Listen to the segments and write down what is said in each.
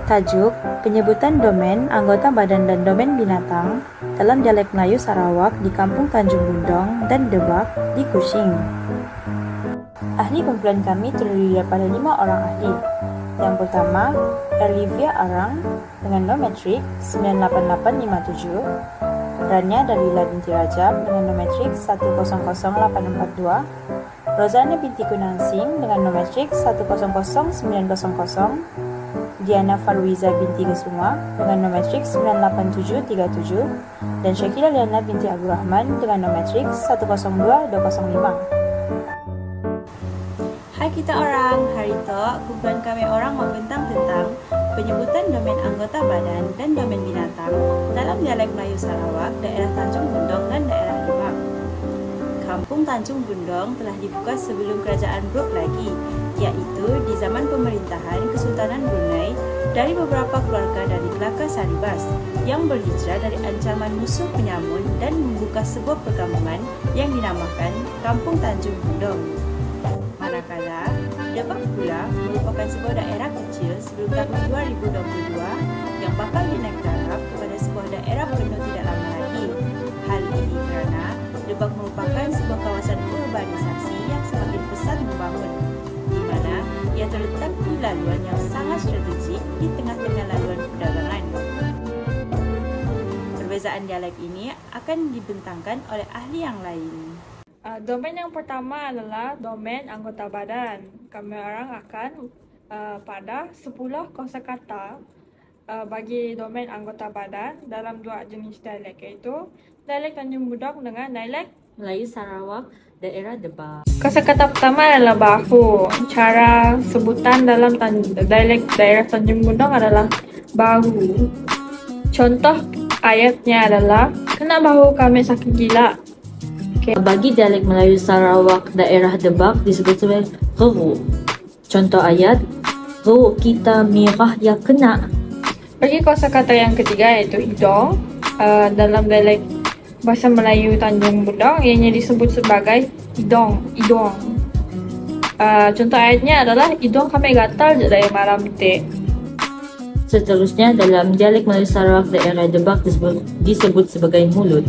Tajuk, penyebutan domain, anggota badan dan domain binatang dalam dialek Melayu Sarawak di Kampung Tanjung Bundong dan Debak di Kuching. Ahli kumpulan kami terdiri daripada 5 orang ahli. Yang pertama, Erlivia Arang dengan nometrik 98857, Rania Dalila binti Rajab dengan nometrik 100842, Rozana binti Kunansing dengan nometrik 100900, Diana Farwiza binti Kesuma dengan nometrik 98737, dan Syakila Liana binti Abdul Rahman dengan nometrik 102205. Hai kita orang, hari itu kumpulan kami orang membentang tentang penyebutan domain anggota badan dan domain binatang dalam dialek Melayu Sarawak, daerah Tanjung Bundong dan daerah Debak. Kampung Tanjung Bundong telah dibuka sebelum kerajaan Brooke lagi, iaitu di zaman pemerintahan Kesultanan Brunei dari beberapa keluarga dari Kelaka Saribas yang berhijrah dari ancaman musuh penyamun dan membuka sebuah perkampungan yang dinamakan Kampung Tanjung Bundong. Manakala, Debak pula merupakan sebuah daerah kecil sebelum tahun 2022 yang bakal dinaik darab kepada sebuah daerah penuh tidak lama lagi. Hal ini kerana Debak merupakan sebuah kawasan urbanisasi yang semakin pesat membangun, di mana ia terletak di laluan yang sangat strategik di tengah-tengah laluan perdagangan. Perbezaan dialek ini akan dibentangkan oleh ahli yang lain. Domain yang pertama adalah domain anggota badan. Kami orang akan pada 10 kosakata bagi domain anggota badan dalam 2 jenis dialek, iaitu dialek Tanjung Bundong dengan dialek Melayu Sarawak, daerah Debak. Kosakata pertama adalah bahu. Cara sebutan dalam dialek daerah Tanjung Bundong adalah bahu. Contoh ayatnya adalah, kena bahu kami sakit gila. Bagi dialek Melayu Sarawak, daerah Debak disebut sebagai geru. Contoh ayat, geru kita mirah ya kena. Bagi kosakata yang ketiga iaitu idong, dalam dialek bahasa Melayu Tanjung Bundong ianya disebut sebagai idong. Contoh ayatnya adalah, idong kami gatal dari malam te. Seterusnya, dalam dialek Melayu Sarawak, daerah Debak disebut sebagai mulut.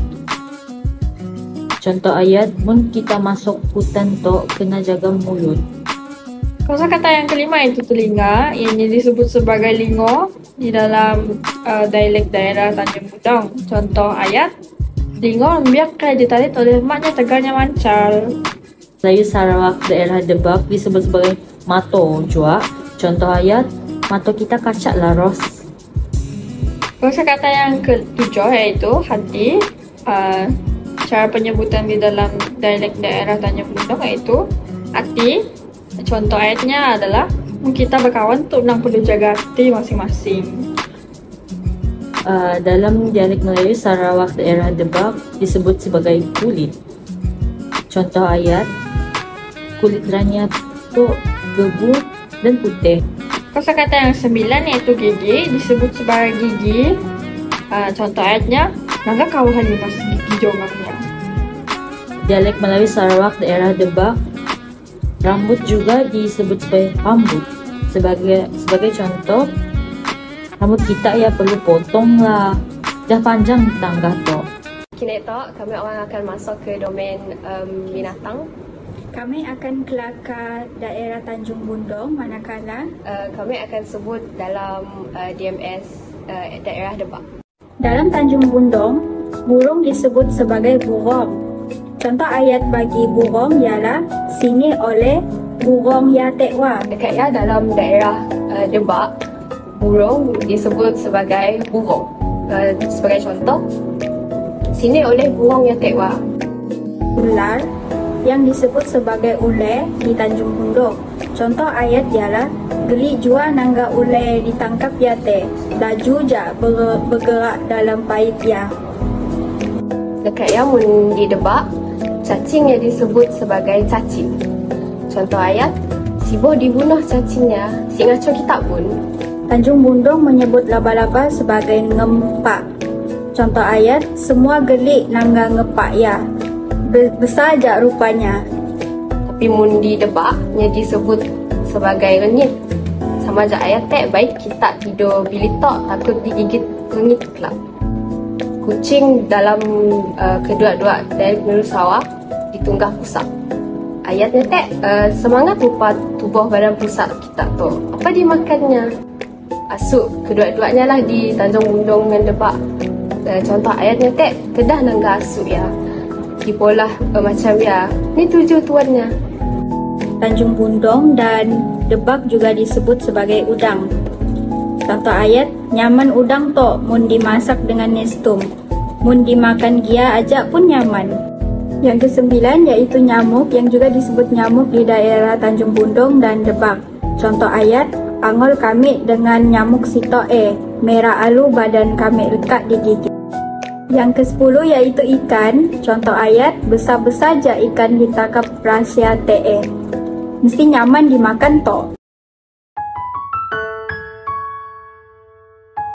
Contoh ayat, mun kita masuk hutan tok kena jaga mulut. Kosakata yang kelima itu telinga, ianya disebut sebagai lingo di dalam dialek daerah Tanjung Bundong. Contoh ayat, lingo membiak kayak ditarik oleh emaknya tegarnya mancal. Melayu Sarawak, daerah Debak disebut sebagai mato jua. Contoh ayat, mato kita kacak laros. Kosakata yang ketujuh yaitu hati. Cara penyebutan di dalam dialek daerah Tanjung Bundong yaitu hati. Contoh ayatnya adalah, kita berkawan untuk nang perlu jaga hati masing-masing. Dalam dialek Melayu Sarawak, daerah Debak disebut sebagai kulit. Contoh ayat, kulit rania tu gebu dan putih. Kosakata yang 9 yaitu gigi, disebut sebagai gigi. Contoh ayatnya, naga kawahan limas gigi jongaknya. Dialek Melayu Sarawak, daerah Debak, rambut juga disebut sebagai rambut. Sebagai contoh, rambut kita ya perlu potong lah, dah panjang tangga to. Kini kami orang akan masuk ke domain binatang. Kami akan kelakar daerah Tanjung Bundong, manakala kami akan sebut dalam DMS daerah Debak. dalam Tanjung Bundong, burung disebut sebagai burong. Contoh ayat bagi burong ialah, sini oleh burong ya tekwa. Dekat ya dalam daerah Debak, burung disebut sebagai burung. Sebagai contoh, sini oleh burung ya tekwa. Ular yang disebut sebagai ule di Tanjung Bundong. Contoh ayat ialah, geli jua nangga ule ditangkap ya te, laju ja bergerak dalam pait ya. Dekat ya mun di Debak, cacing yang disebut sebagai cacing. Contoh ayat, sibo dibunuh cacingnya, si ngaco kita pun. Tanjung Bundong menyebut laba-laba sebagai ngempak. Contoh ayat, semua gelik nangga ngepak ya, besar je rupanya. Tapi mun di Debak nya disebut sebagai renyit. Sama je ayat baik kita tidur bilik tok takut digigit ngit kelab. Kucing dalam kedua-dua dari penurus sawah ditunggah pusat. Ayatnya semangat rupa tubuh badan pusat kita tu. Apa dimakannya? Asuk kedua-duanya lah di Tanjung Bundong dengan Debak. Contoh ayatnya kedah nangga asuk ya. Dipolah macam ya. Ni tujuh tuannya. Tanjung Bundong dan Debak juga disebut sebagai udang. Contoh ayat, nyaman udang tok mun dimasak dengan nestum. Mun dimakan gia ajak pun nyaman. Yang kesembilan yaitu nyamuk yang juga disebut nyamuk di daerah Tanjung Bundong dan Debak. Contoh ayat, angol kamik dengan nyamuk sitoe, merah alu badan kamik lekat digigit. Yang ke-10 yaitu ikan. Contoh ayat, besar-besar je ikan ditangkap rahasia te. Mesti nyaman dimakan tok.